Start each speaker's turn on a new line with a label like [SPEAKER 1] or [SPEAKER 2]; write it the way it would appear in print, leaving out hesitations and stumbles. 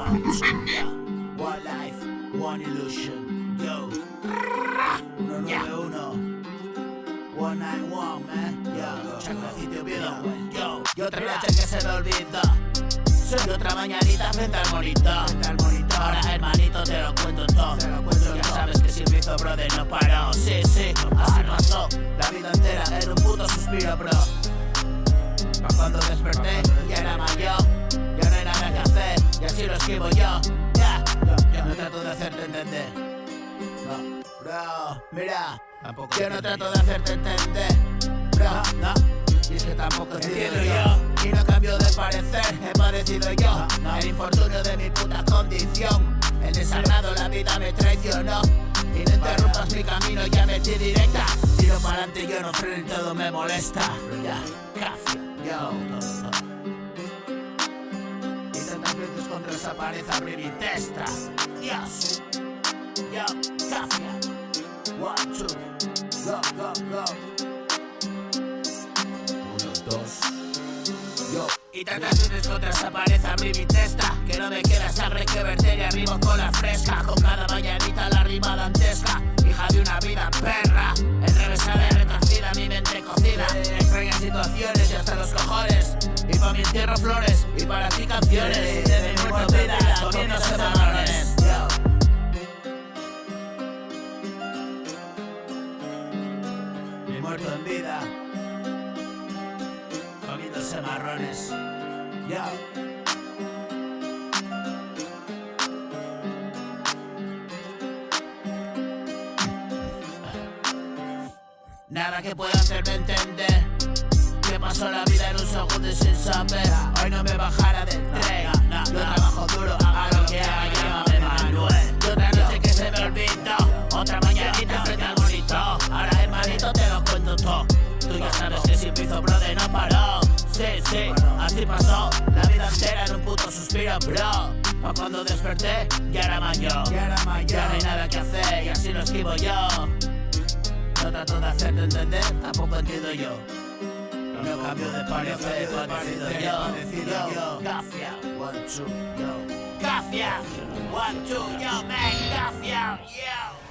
[SPEAKER 1] One life, one illusion. Yo, 191, 191, man. Yo, chaclacito bien. Yo, otra noche que se me olvida. Soy otra mañanita frente al monitor. Ahora, hermanito, te lo cuento todo. Ya sabes que si me hizo brother no paró. Sí, así pasó. La vida entera era un puto suspiro, bro. Pa' cuando desperté, ya era mayor. Ya no hay nada que hacer, y así lo escribo yo. No trato de hacerte entender. No, bro, mira. Yo no trato de hacerte entender. Bro, no. Y es que tampoco entiendo yo. Y no cambio de parecer, he padecido yo. El infortunio de mi puta condición. El desagrado, la vida me traicionó. Y no interrumpas mi camino, ya metí directa. Tiro para adelante, yo no freno y todo me molesta. Ya, casi, yo, todo. Y tantas veces contra esa pared abrí mi testa. Dios, yo, cafia. 1, 2, go. 1, 2. Yo. Y tantas veces contra esa pared abrí mi testa. Que no me queda sangre que verter y arrimo con la fresca. Con cada mañanita la rima dantesca. Hija de una vida perra. Enrevesada y retorcida, mi mente cocida. Extrañas situaciones y hasta los cojones. Y pa' mi entierro flores, y para ti canciones. De mi muerto vida, comiéndose marrones. Mi muerto en vida, comiéndose marrones. Nada que pueda hacerme entender que pasó la vida en un segundo y sin saber. Hoy no me bajará del tren. Yo trabajo duro, haga lo que haga, llámame Manuel. Y otra noche que se me olvidó, otra mañanita frente al monitor. Ahora hermanito te lo cuento todo. Tú ya sabes que si hizo brother no paró. Sí, así pasó. La vida entera en un puto suspiro, bro. Pa' cuando desperté, ya era mayor. Ya no hay nada que hacer y así lo escribo yo. No trato de hacerte entender, tampoco entiendo yo. No cambio de parecer, parecido yo. Gafia, 1, 2, yo. Gafia, 1, 2, yo, man, Gafia, yo.